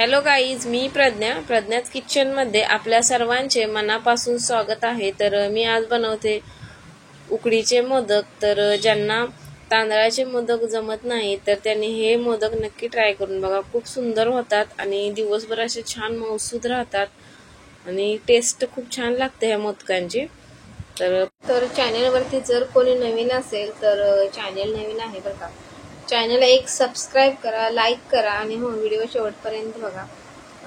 Hello guys, मी प्रज्ञाच किचनमध्ये आपल्या सर्वांचे मनापासून स्वागत आहे। तर मी आज बनवते उकडीचे मोदक। तर ज्यांना तांदळाचे मोदक जमत नाही तर त्यांनी हे मोदक नक्की ट्राय करून बघा। खूप सुंदर होतात आणि दिवसभर असे छान मऊसूद राहतात आणि टेस्ट खूप छान लागते ह्या मोदकांची। तर चॅनलवरती जर कोणी नवीन असेल तर चॅनल नवीन आहे बरं का, चॅनलला एक सबस्क्राइब करा, लाईक करा आणि हो व्हिडिओ शेवटपर्यंत बघा।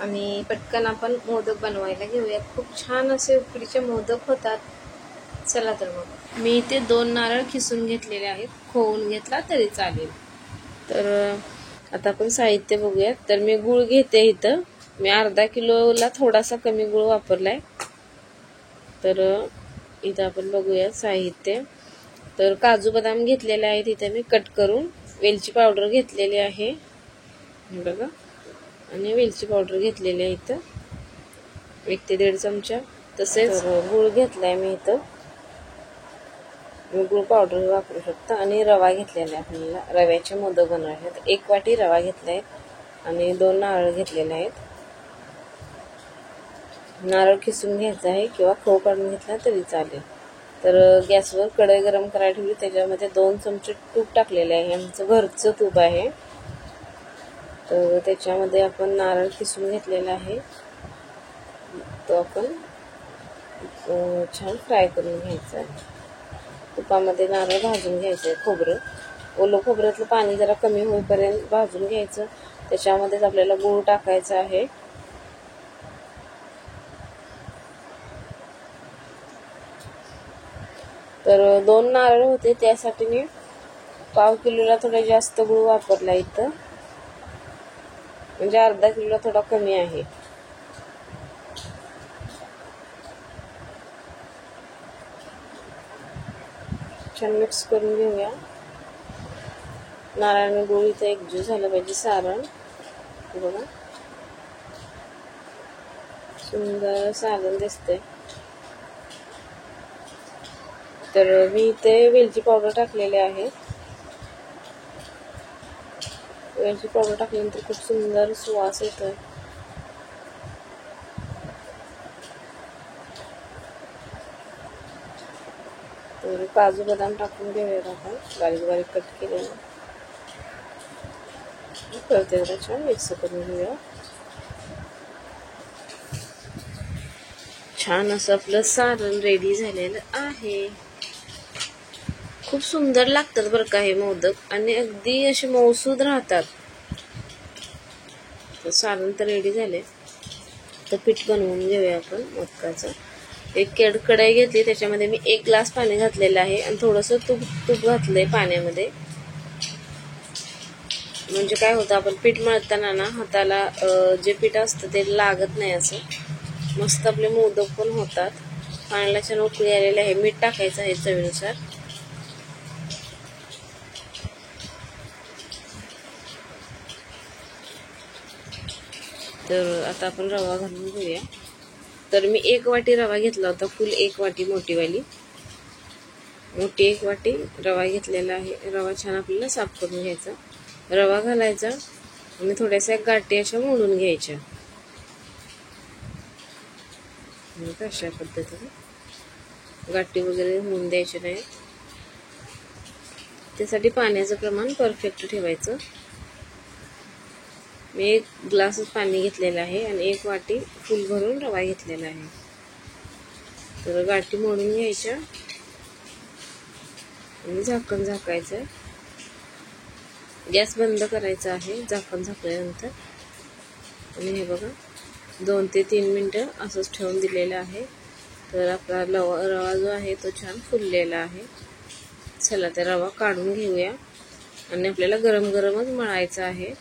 आणि पटकन आपण मोदक बनवायला घेऊयात। खूप छान असे उकडीचे मोदक होतात। चला तर मग मी इथे 2 नारळ खिसून घेतलेले आहेत, खोवून घेतला तरी चालेल। तर आता आपण साहित्य बघूयात। तर मी गूळ घेते, इथं मी अर्धा किलोला थोडासा कमी गूळ वापरलाय। तर इथं आपण बघूया साहित्य। तर काजू बदाम घेतलेले आहेत इथे मी कट करून, वेलची पावडर घेतलेली आहे बघा, आणि वेलची पावडर घेतलेली आहे इथं 1 ते 1.5 चमचा। तसेच गूळ घेतलाय मी इथं, गूळ पावडर वापरू शकता। आणि रवा घेतलेला आहे, आपल्याला रव्याचे मोदक बनवायचे आहेत। 1 वाटी रवा घेतलाय आणि 2 नारळ घेतलेले आहेत। नारळ खिसून घ्यायचा आहे किंवा खव काढून घेतला तरी चालेल। तर गॅसवर कढई गरम करायला ठेवली, त्याच्यामध्ये 2 चमचे तूप टाकलेले आहे, आमचं घरचं तूप आहे। तर त्याच्यामध्ये आपण नारळ खिसून घेतलेला आहे, तो आपण छान फ्राय करून घ्यायचा आहे। तुपामध्ये नारळ भाजून घ्यायचं आहे, खोबरं ओलं खोबऱ्यातलं पाणी जरा कमी होईपर्यंत भाजून घ्यायचं। त्याच्यामध्येच आपल्याला गूळ टाकायचा आहे। तर 2 नारळ होते, त्यासाठी मी पाव किलोला थोडा जास्त गूळ वापरला इथं, म्हणजे अर्धा किलोला थोडा कमी आहे। छान मिक्स करून घेऊया। नारळ गूळ इथं एकजीव झालं पाहिजे सारण बघा, सुंदर सारण दिसते। तर मी इथे वेलची पावडर टाकलेली आहे। वेलची पावडर टाकल्यानंतर खूप सुंदर सुवास येतोय। तर काजू बदाम टाकून घेऊयात आपण, बारीक बारीक कट केलेलं। परत एकदा छान मिक्स करून घेऊया। छान असं आपलं सारण रेडी झालेलं आहे। खूप सुंदर लागतात बरं का हे मोदक, आणि अगदी असे मऊसूद राहतात। तर सारण तर रेडी झाले, तर पीठ बनवून घेऊया आपण मोदकाचं। एक कढई घेतली, त्याच्यामध्ये मी 1 ग्लास पाणी घातलेलं आहे आणि थोडंसं तूप घातलंय पाण्यामध्ये। म्हणजे काय होतं, आपण पीठ मळताना ना हाताला जे पीठ असतं ते लागत नाही, असं मस्त आपले मोदक पण होतात। पाण्याला छान उकळी आलेली आहे। मीठ टाकायचं आहे चवीनुसार। तर आता आपण रवा घालून घेऊया। तर मी 1 वाटी रवा घेतला होता, फुल 1 वाटी मोठी 1 वाटी रवा घेतलेला आहे। रवा छान आपल्याला साफ करून घ्यायचा, रवा घालायचा आणि थोड्याशा गाठी अशा मोडून घ्यायच्या। अशा पद्धतीने गाठी वगैरे होऊन द्यायचे नाही, त्यासाठी पाण्याचं प्रमाण परफेक्ट ठेवायचं। मी 1 ग्लासच पाणी घेतलेलं आहे आणि 1 वाटी फुल भरून रवा घेतलेला आहे। तर गाठी मोडून घ्यायच्या आणि झाकण झाकायचं, गॅस बंद करायचा आहे झाकण झाकल्यानंतर। आणि हे बघा 2 ते 3 मिनिटं असंच ठेवून दिलेलं आहे। तर आपला रवा जो आहे तो छान फुललेला आहे। चला ते रवा काढून घेऊया आणि आपल्याला गरम गरमच मळायचा आहे,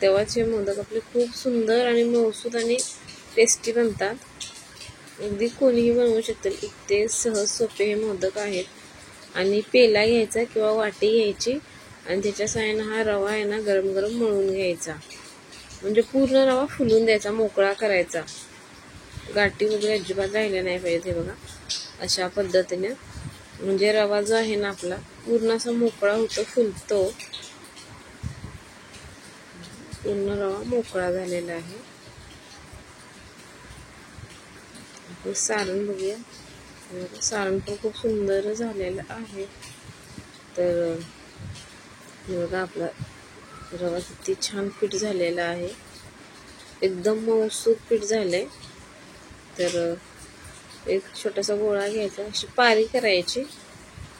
तेव्हाच हे मोदक आपले खूप सुंदर आणि मऊसूद आणि टेस्टी बनतात। अगदी कोणीही बनवू शकते, इतके सहज सोपे हे मोदक आहेत। आणि पेला घ्यायचा किंवा वाटी घ्यायची आणि त्याच्या साहाय्याने हा रवा आहे ना गरम गरम मळून घ्यायचा, म्हणजे पूर्ण रवा फुलून द्यायचा, मोकळा करायचा, गाठी वगैरे अजिबात राहिल्या नाही पाहिजे। हे बघा अशा पद्धतीने, म्हणजे रवा जो आहे ना आपला पूर्ण असा मोकळा होतो, फुलतो। पूर्ण रवा मोकळा झालेला आहे. आपण सारण बघूया. सारण पण खूप सुंदर झालेलं आहे. तर बघा आपला रवा किती छान पीठ झालेला आहे. एकदम मऊसूत पीठ झालंय. तर एक छोटासा गोळा घ्यायचा, अशी पारी करायची.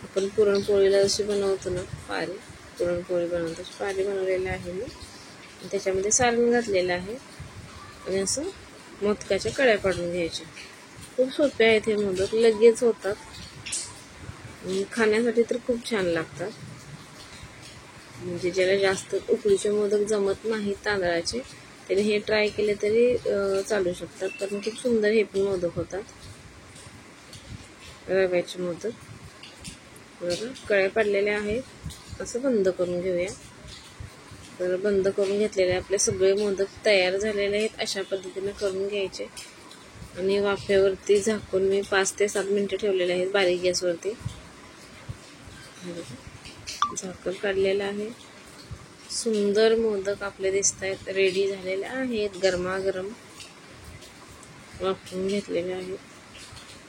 आपण पुरणपोळीला जशी बनवतो ना पारी, पुरणपोळी बनवतो तशी पारी बनवलेली आहे मी. त्याच्यामध्ये सारण घातलेलं आहे आणि असं मोदकाच्या कळ्या पाडून घ्यायच्या. खूप सोपे आहेत हे मोदक, लगेच होतात. खाण्यासाठी तर खूप छान लागतात. म्हणजे ज्याला जास्त उकडीचे मोदक जमत नाही तांदळाचे, त्याने हे ट्राय केले तरी चालू शकतात. कारण खूप सुंदर हे पण मोदक होतात. रव्याचे मोदक बघा कळ्या पडलेल्या आहेत. असं बंद करून घेऊया. तर बंद करून घेतलेले आपले सगळे मोदक तयार झालेले आहेत. अशा पद्धतीने करून घ्यायचे आणि वाफेवरती झाकून मी 5 ते 7 मिनिटं ठेवलेले आहेत बारीक गॅसवरती. झाकण काढलेलं आहे. सुंदर मोदक आपले दिसत आहेत, रेडी झालेले आहेत. गरमागरम वाफवून घेतलेले आहेत.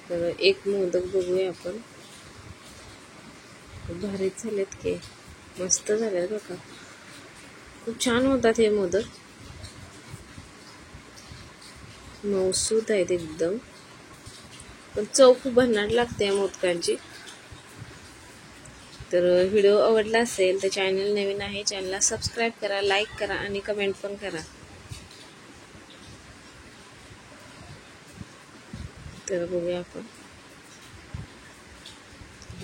तर एक मोदक बघूया आपण. भारीच झालेत की, मस्त झालेत बघा. खूप छान होतात हे मोदक, मऊसूत आहेत एकदम. पण चव खूप भन्नाट लागते या मोदकांची. तर व्हिडिओ आवडला असेल तर चॅनल नवीन आहे, चॅनलला सबस्क्राईब करा, लाईक करा आणि कमेंट पण करा. तर बघूया आपण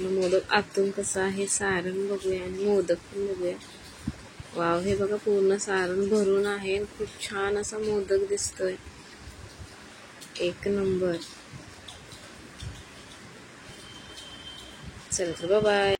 मोदक आतून कसं आहे, सारण बघूया आणि मोदक पण बघूया. वाव, हे बघा पूर्ण सारण भरून आहे. खूप छान असा मोदक दिसतोय, एक नंबर. चला तर बाय बाय.